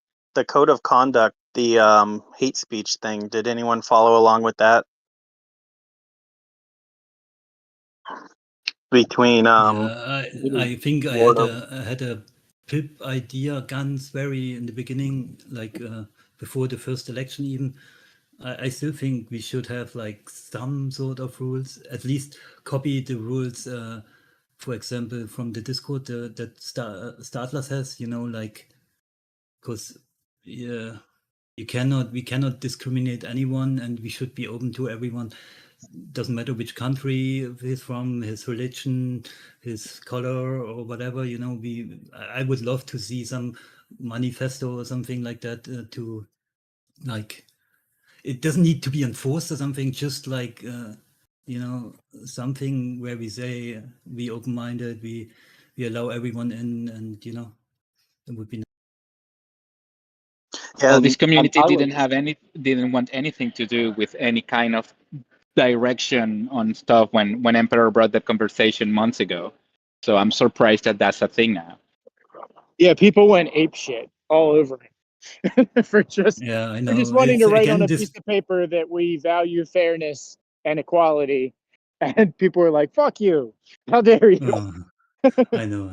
code of conduct, the hate speech thing. Did anyone follow along with that? Between Yeah, I think I Florida. had a pip idea ganz very in the beginning, like before the first election even. I still think we should have like some sort of rules, at least copy the rules, for example, from the Discord that Startlas has, like, because yeah, we cannot discriminate anyone, and we should be open to everyone. Doesn't matter which country he's from, his religion, his color, or whatever. I would love to see some manifesto or something like that to like. It doesn't need to be enforced or something. Just like something where we say we open-minded, we allow everyone in, and it would be. Yeah, Well, this community I would. didn't want anything to do with any kind of direction on stuff when Emperor brought that conversation months ago. So I'm surprised that that's a thing now. Yeah, people went ape shit all over him for just Yeah, I for just know. wanting It's to write on again a this. piece of paper that we value fairness and equality, and people were like, "Fuck you! How dare you!" I know.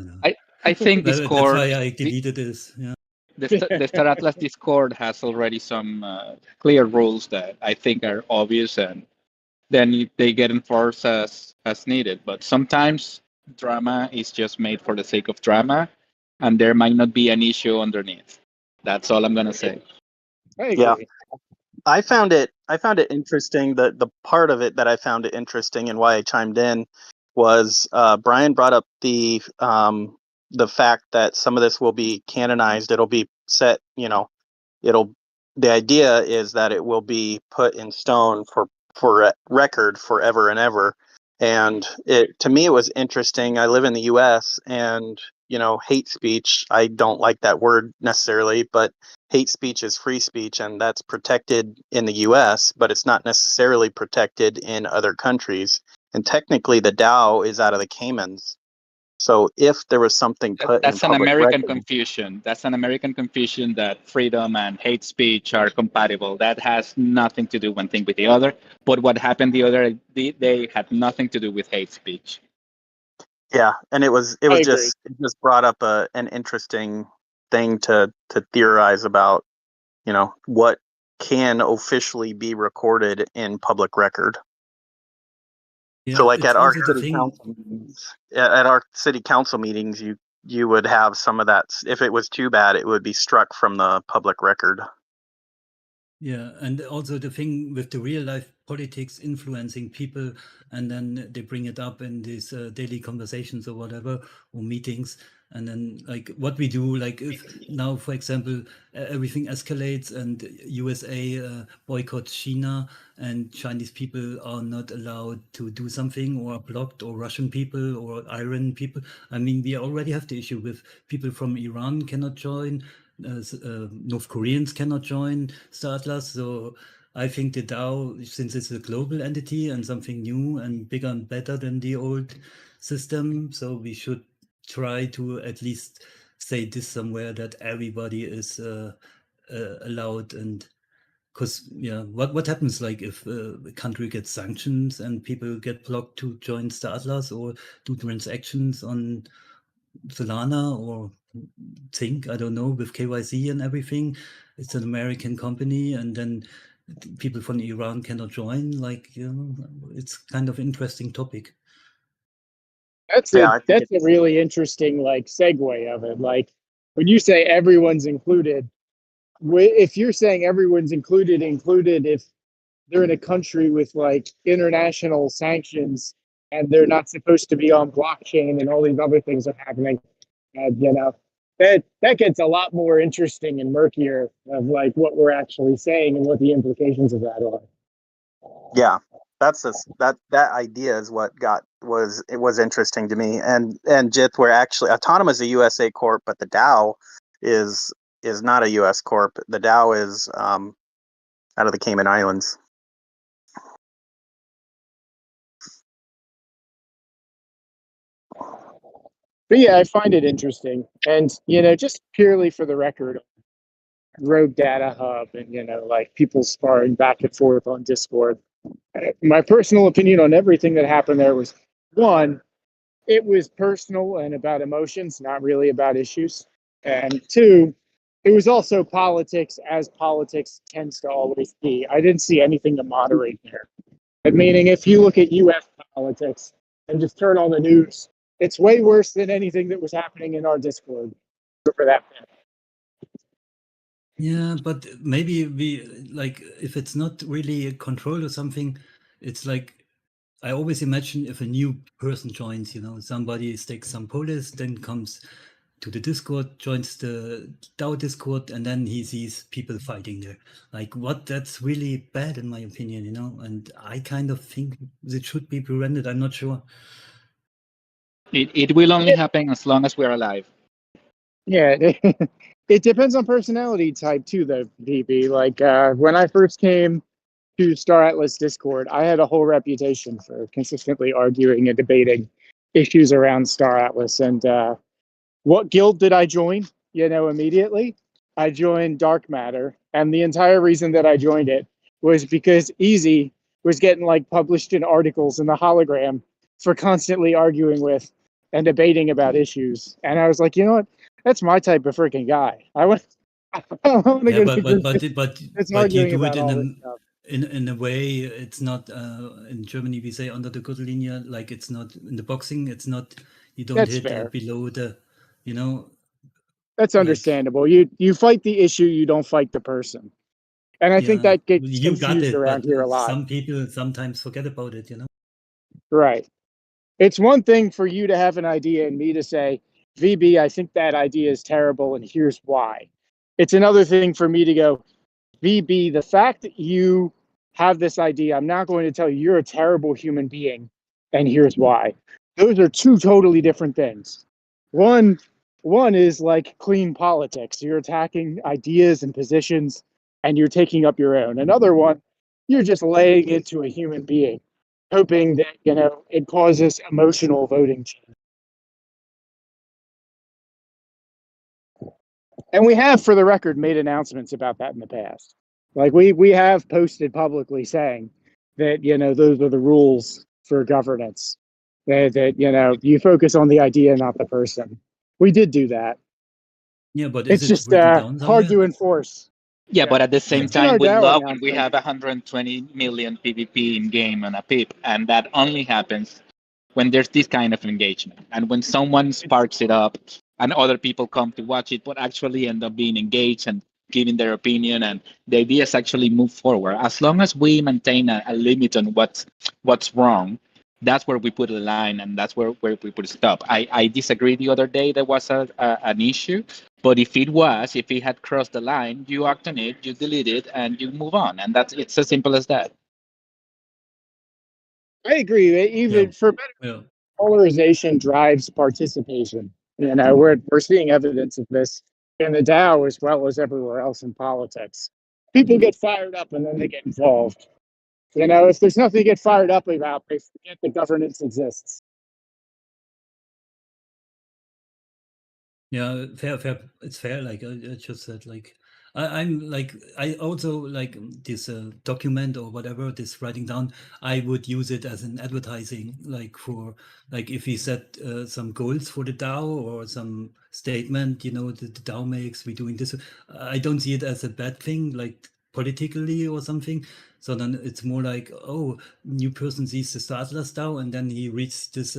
I think Well, that's Discord, why I deleted this. Yeah. the Star Atlas Discord has already some clear rules that I think are obvious, and then they get enforced as needed. But sometimes drama is just made for the sake of drama, and there might not be an issue underneath. That's all I'm gonna say. I yeah. agree. I found it interesting. The part of it that I found it interesting and why I chimed in was Brian brought up the fact that some of this will be canonized. It'll be set. The idea is that it will be put in stone for record forever and ever. And to me, it was interesting. I live in the U.S. and hate speech. I don't like that word necessarily, but hate speech is free speech, and that's protected in the U.S., but it's not necessarily protected in other countries. And technically, the DAO is out of the Caymans. So if there was something put in That's an public American record, confusion. That's an American confusion that freedom and hate speech are compatible. That has nothing to do one thing with the other. But what happened the other day had nothing to do with hate speech. yeah, and it I agree. just brought up an interesting thing to theorize about, what can officially be recorded in public record. Yeah, So, like it's at our also the city thing. council meetings, at our city council meetings, you would have some of that. If it was too bad, it would be struck from the public record. Yeah, and also the thing with the real life politics influencing people, and then they bring it up in these daily conversations or whatever, or meetings, and then like what we do, like if now, for example, everything escalates and USA boycotts China, and Chinese people are not allowed to do something, or are blocked, or Russian people or Iran people. I mean, we already have the issue with people from Iran cannot join. North Koreans cannot join Star Atlas. So I think the DAO, since it's a global entity and something new and bigger and better than the old system, so we should try to at least say this somewhere that everybody is allowed. And because what happens like if a country gets sanctions and people get blocked to join Star Atlas or do transactions on Solana or Think, I don't know, with KYC and everything. It's an American company, and then people from Iran cannot join. Like, it's kind of interesting topic. That's Yeah, a I think that's a really interesting like segue of it. Like when you say everyone's included, if you're saying everyone's included if they're in a country with like international sanctions and they're not supposed to be on blockchain and all these other things are happening, that gets a lot more interesting and murkier of like what we're actually saying and what the implications of that are. yeah, that idea is what was interesting to me. And Jith, we're actually Autonomous is a USA corp, but the DAO is not a US corp. The DAO is out of the Cayman Islands. But yeah, I find it interesting. And, just purely for the record, Rogue Data Hub and, like people sparring back and forth on Discord. My personal opinion on everything that happened there was, one, it was personal and about emotions, not really about issues. And two, it was also politics, as politics tends to always be. I didn't see anything to moderate there. Meaning, if you look at US politics and just turn on the news, it's way worse than anything that was happening in our Discord for that matter. Yeah, but maybe we like if it's not really a control or something, it's like I always imagine if a new person joins, somebody stakes some polis, then comes to the Discord, joins the DAO Discord, and then he sees people fighting there. Like that's really bad in my opinion, and I kind of think it should be prevented. I'm not sure. It will only happen as long as we're alive. Yeah, it depends on personality type too, though, VB. Like when I first came to Star Atlas Discord, I had a whole reputation for consistently arguing and debating issues around Star Atlas. And what guild did I join? Immediately, I joined Dark Matter, and the entire reason that I joined it was because Easy was getting like published in articles in the hologram for constantly arguing with and debating about issues. And I was like, you know what? That's my type of freaking guy. I want to Yeah, go to but group but that's but you arguing do it about all this stuff. in a way. It's not in Germany we say under the Gürtellinie, like it's not in the boxing. It's not you don't That's hit fair. below the, you know, That's like understandable. You fight the issue, you don't fight the person. And I think yeah, that gets you got confused it, around but here a lot. some people sometimes forget about it. Right. It's one thing for you to have an idea and me to say, VB, I think that idea is terrible and here's why. It's another thing for me to go, VB, the fact that you have this idea, I'm not going to tell you you're a terrible human being and here's why. Those are two totally different things. One is like clean politics. You're attacking ideas and positions and you're taking up your own. Another one, you're just laying into a human being, hoping that, it causes emotional voting change. And we have, for the record, made announcements about that in the past. Like we have posted publicly saying that, those are the rules for governance. That you focus on the idea, not the person. We did do that. Yeah, but is It's it just written down hard somewhere? to enforce. Yeah, but at the same It's in our time, we DAO love when we announcement. have 120 million PvP in game on a PIP, and that only happens when there's this kind of engagement, and when someone sparks it up, and other people come to watch it, but actually end up being engaged and giving their opinion, and the ideas actually move forward. As long as we maintain a limit on what's wrong, that's where we put a line, and that's where we put a stop. I disagreed the other day there was an issue, but if it had crossed the line, you act on it, you delete it, and you move on, and it's as simple as that. I agree. Even for better, Yeah. polarization drives participation. We're seeing evidence of this in the DAO as well as everywhere else in politics. People get fired up and then they get involved. If there's nothing to get fired up about, they forget that governance exists. Yeah, fair. It's fair. Like I just said, like I'm like I also like this document or whatever, this writing down. I would use it as an advertising, like for like if we set some goals for the DAO or some statement, the DAO makes. We're doing this. I don't see it as a bad thing, like politically or something. So then it's more like, oh, new person sees the Star Atlas DAO and then he reads this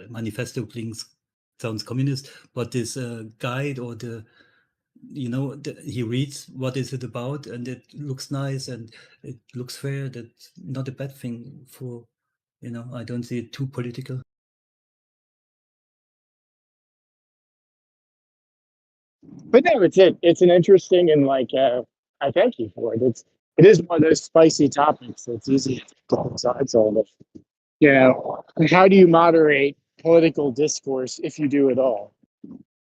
manifesto links. Sounds communist, but this guide or he reads what is it about and it looks nice and it looks fair. That's not a bad thing for, I don't see it too political. But no, it's an interesting and I thank you for it. It is one of those spicy topics that's easy to take both sides on it. How do you moderate political discourse if you do it all?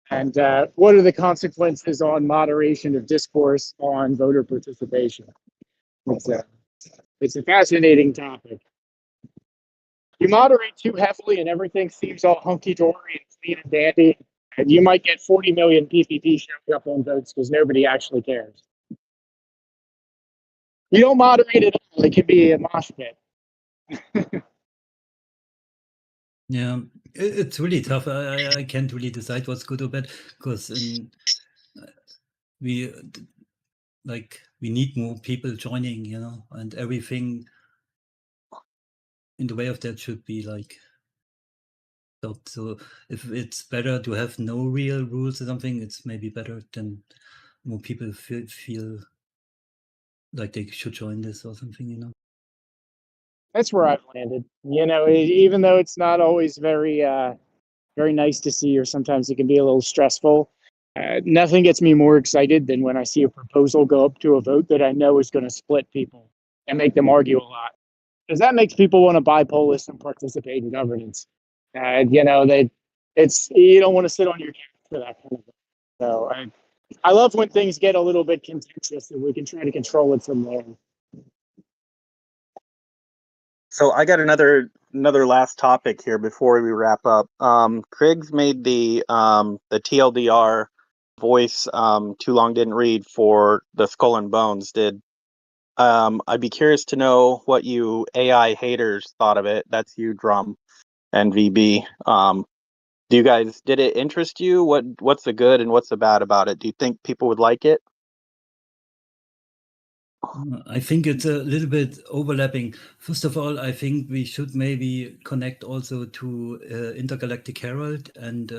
And what are the consequences on moderation of discourse on voter participation? It's a fascinating topic. You moderate too heavily and everything seems all hunky-dory and clean and dandy, and you might get 40 million PPP showing up on votes because nobody actually cares. You don't moderate at all, it can be a mosh pit. Yeah, it's really tough. I can't really decide what's good or bad because we we need more people joining, and everything in the way of that should be like stopped. So if it's better to have no real rules or something, it's maybe better than more people feel like they should join this or something. That's where I've landed. Even though it's not always very nice to see, or sometimes it can be a little stressful. Nothing gets me more excited than when I see a proposal go up to a vote that I know is going to split people and make them argue a lot, because that makes people want to buy Polis and participate in governance. You don't want to sit on your hands for that kind of thing. So I love when things get a little bit contentious and we can try to control it from there. So I got another last topic here before we wrap up. Craig's made the TLDR voice Too Long Didn't Read for the Skull and Bones. I'd be curious to know what you AI haters thought of it. That's you, Drum, and VB. Did it interest you? What's the good and what's the bad about it? Do you think people would like it? I think it's a little bit overlapping. First of all, I think we should maybe connect also to Intergalactic Herald and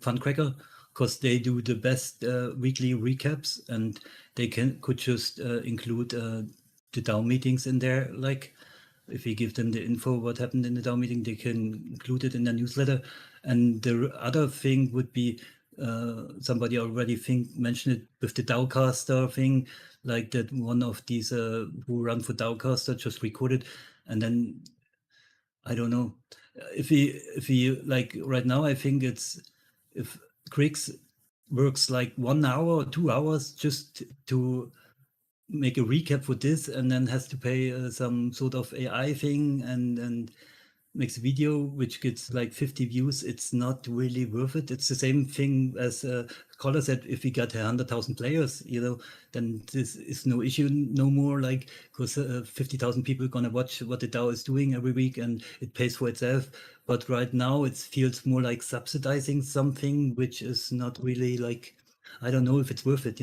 Funcracker, because they do the best weekly recaps, and they could just include the DAO meetings in there. Like, if we give them the info what happened in the DAO meeting, they can include it in their newsletter. And the other thing would be, somebody already mentioned it with the DAOcaster thing, like that one of these who run for DAOcaster just recorded, and then I don't know if we like right now. I think it's if Griggs works like 1 hour or 2 hours just to make a recap for this, and then has to pay some sort of AI thing and makes a video which gets like 50 views, it's not really worth it. It's the same thing as Caller said, if we got 100,000 players, then this is no issue no more, like, because 50,000 people are gonna watch what the DAO is doing every week and it pays for itself. But right now it feels more like subsidizing something which is not really, like, I don't know if it's worth it.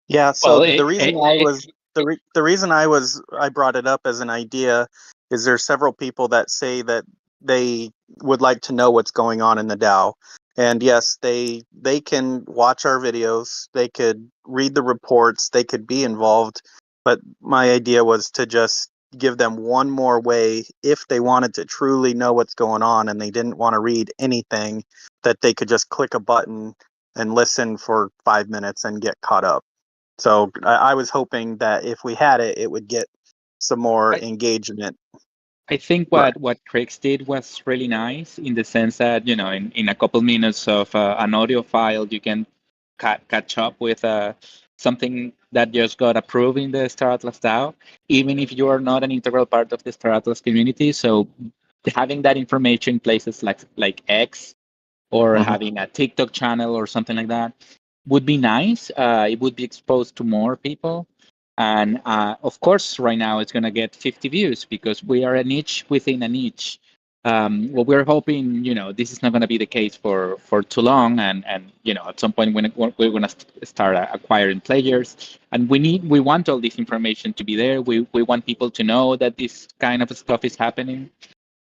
Yeah. So Well, the reason I brought it up as an idea is there's several people that say that they would like to know what's going on in the DAO. And yes, they can watch our videos, they could read the reports, they could be involved. But my idea was to just give them one more way, if they wanted to truly know what's going on and they didn't want to read anything, that they could just click a button and listen for 5 minutes and get caught up. So I was hoping that if we had it, it would get some more engagement. I think what Craig's did was really nice, in the sense that, in a couple minutes of an audio file, you can catch up with something that just got approved in the Star Atlas DAO, even if you are not an integral part of the Star Atlas community. So having that information in places like X, or having a TikTok channel or something like that would be nice. It would be exposed to more people. And of course, right now it's going to get 50 views because we are a niche within a niche. What we're hoping, this is not going to be the case for too long. And at some point we're going to start acquiring players. And we want all this information to be there. We want people to know that this kind of stuff is happening.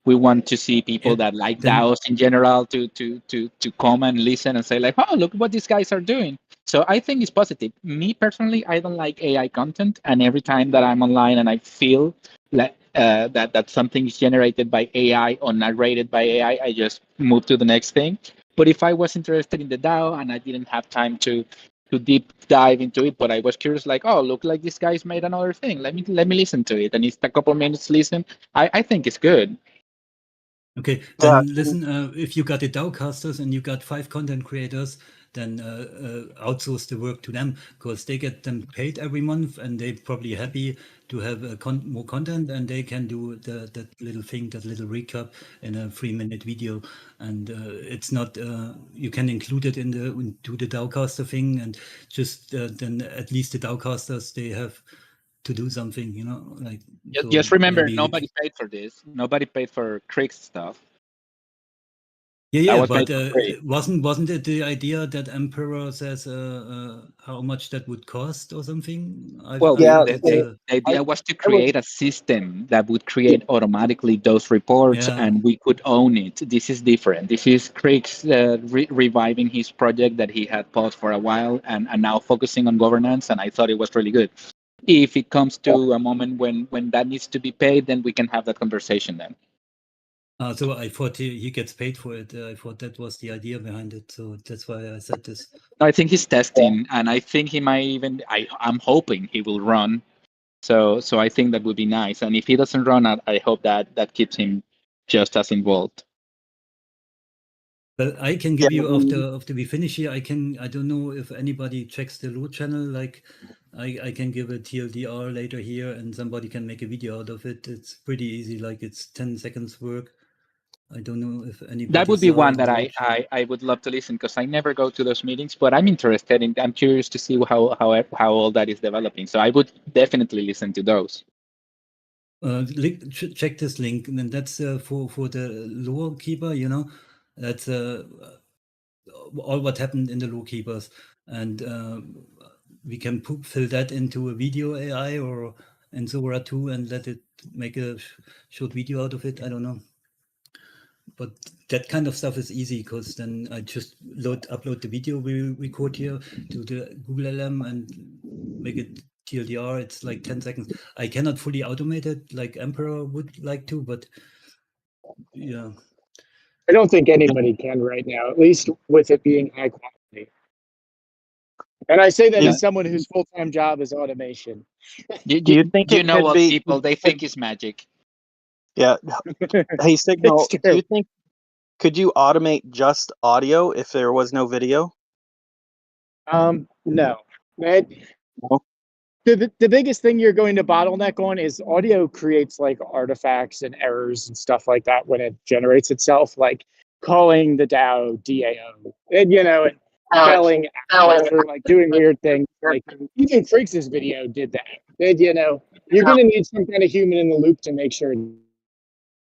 We want to see people that like DAOs in general to come and listen and say, like, oh, look what these guys are doing. So I think it's positive. Me personally, I don't like AI content, and every time that I'm online and I feel like that something is generated by AI or narrated by AI, I just move to the next thing. But if I was interested in the DAO and I didn't have time to deep dive into it, but I was curious, like, oh, look, like these guys made another thing. Let me listen to it, and it's a couple minutes listen. I think it's good. Okay, then listen, if you got the DAOcasters and you got 5 content creators, then outsource the work to them, because they get them paid every month, and they're probably happy to have more content, and they can do that little thing, that little recap in a 3-minute video, and it's not you can include it into the DAOcaster thing, and just then at least the DAOcasters, they have to do something, like. Just so remember, maybe nobody paid for this. Nobody paid for Crick's stuff. Yeah, was but made for free. wasn't it the idea that Emperor says how much that would cost or something? Well, Yeah, the idea was to create a system that would create automatically those reports, Yeah. and we could own it. This is different. This is Crick's reviving his project that he had paused for a while, and now focusing on governance, and I thought it was really good. If it comes to a moment when that needs to be paid, then we can have that conversation then. So I thought he gets paid for it. I thought that was the idea behind it. So that's why I said this. I think he's testing, and I think he might even. I'm hoping he will run. So I think that would be nice. And if he doesn't run, I hope that keeps him just as involved. But I can give you after we finish here. I don't know if anybody checks the Lure channel. Like, I can give a TLDR later here, and somebody can make a video out of it. It's pretty easy. Like, it's 10 seconds work. I don't know if anybody. That would be one that I would love to listen, because I never go to those meetings, but I'm interested in. I'm curious to see how all that is developing. So I would definitely listen to those. Check this link, and that's for the Lure keeper. That's all what happened in the Lure keepers, and we can fill that into a video AI or in Zora 2 and let it make a short video out of it. I don't know. But that kind of stuff is easy, because then I just upload the video we record here to the Google LM and make it TLDR. It's like 10 seconds. I cannot fully automate it like Emperor would like to, but yeah. I don't think anybody can right now, at least with it being high quality. And I say that as someone whose full-time job is automation. Do you think it know could what be, people, they think is magic. Yeah. Hey, Signal, It's do true. you think, could you automate just audio if there was no video? No. The biggest thing you're going to bottleneck on is audio creates like artifacts and errors and stuff like that when it generates itself, like calling the DAO DAO, and and spelling out or like doing weird things. Like even Freaks' video did that. And you're gonna need some kind of human in the loop to make sure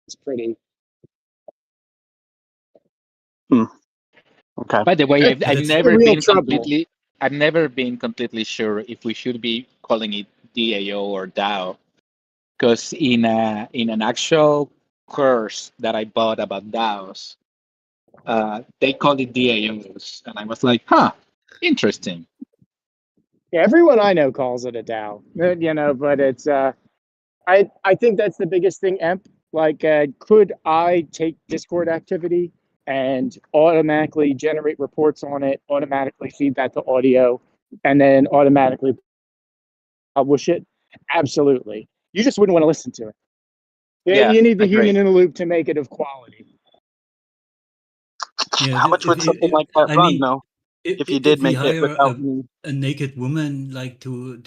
it's pretty. Okay. By the way, I've never been trouble. completely sure if we should be calling it DAO or DAO, because in an actual course that I bought about DAOs, they called it DAOs, and I was like, interesting. Yeah, everyone I know calls it a DAO, but it's I think that's the biggest thing, Emp. Like, could I take Discord activity and automatically generate reports on it, automatically feed that to audio, and then automatically publish it? Absolutely. You just wouldn't want to listen to it. Yeah, you need the agree. human in the loop to make it of quality. Yeah, How much would something like that run, though? If you did make it without a naked woman, like to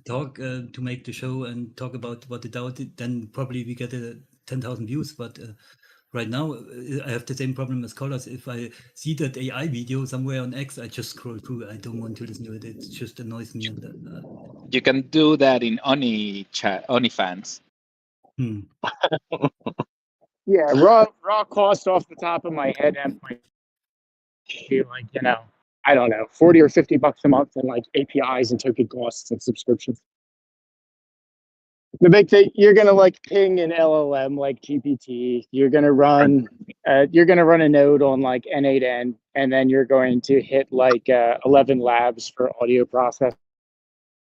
talk to make the show and talk about what the DAO did, then probably we get 10,000 views. But right now, I have the same problem as callers. If I see that AI video somewhere on X, I just scroll through. I don't want to listen to it. It just annoys me. You can do that in OnlyFans. Yeah, raw cost off the top of my head, Emp might be like, I don't know, $40 or $50 a month in like APIs and token costs and subscriptions. The big thing, you're gonna like ping an LLM like GPT. You're gonna run a node on like N8N, and then you're going to hit like 11 labs for audio process.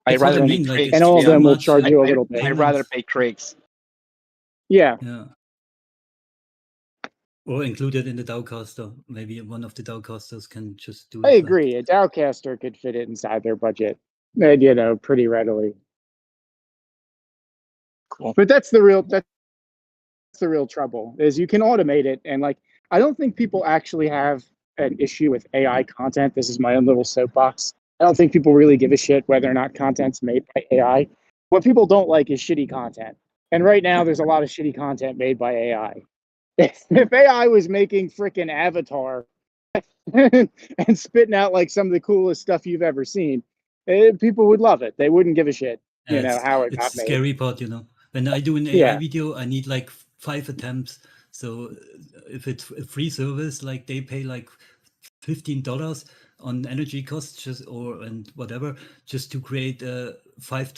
I'd rather pay Craigs, and all of them will charge you a little bit. I'd rather pay Craigs. Yeah. Or included in the DAOcaster. Maybe one of the DAOcasters can just do it. I agree. A DAOcaster could fit it inside their budget, pretty readily. Cool. But that's the real trouble, is you can automate it, and like I don't think people actually have an issue with AI content. This is my own little soapbox. I don't think people really give a shit whether or not content's made by AI. What people don't like is shitty content. And right now, there's a lot of shitty content made by AI. If AI was making freaking Avatar and spitting out like some of the coolest stuff you've ever seen, people would love it. They wouldn't give a shit, you know, how it it's got the made. scary part, you know. When I do an AI Yeah. video, I need like 5 attempts. So if it's a free service, like they pay like $15 on energy costs just and whatever just to create 5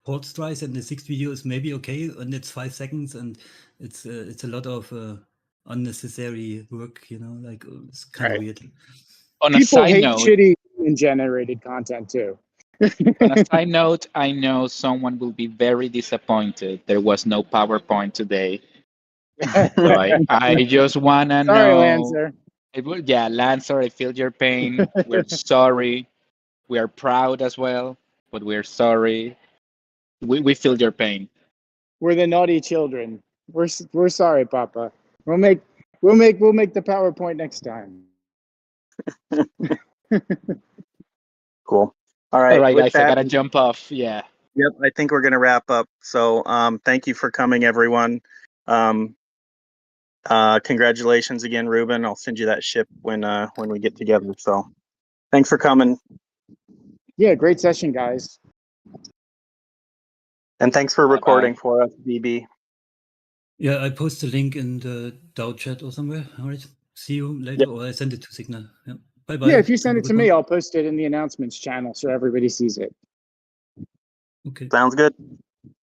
port tries, and the 6th video is maybe okay, and it's 5 seconds, and it's a lot of unnecessary work, you know, like it's kind of Right. weird. On a People side hate note, shitty generated content too. on a side note, I know someone will be very disappointed. There was no PowerPoint today. So I just wanna Sorry, know. Lancer. Yeah, Lancer, I feel your pain. We're sorry. We are proud as well, but we're sorry. We feel your pain. We're the naughty children. We're sorry, Papa. We'll make the PowerPoint next time. Cool. All right. All right, With guys, I that, gotta jump off. Yeah. yep, I think we're going to wrap up. So thank you for coming, everyone. Congratulations again, Ruben. I'll send you that ship when we get together. So thanks for coming. Yeah, great session, guys. And thanks for Bye-bye. recording for us, BB. Yeah, I post the link in the DAO chat or somewhere. All right. See you later, Yep. or I send it to Signal. Yeah. Bye-bye. Yeah, if you send Have it a to good me, one. I'll post it in the announcements channel so everybody sees it. Okay. Sounds good.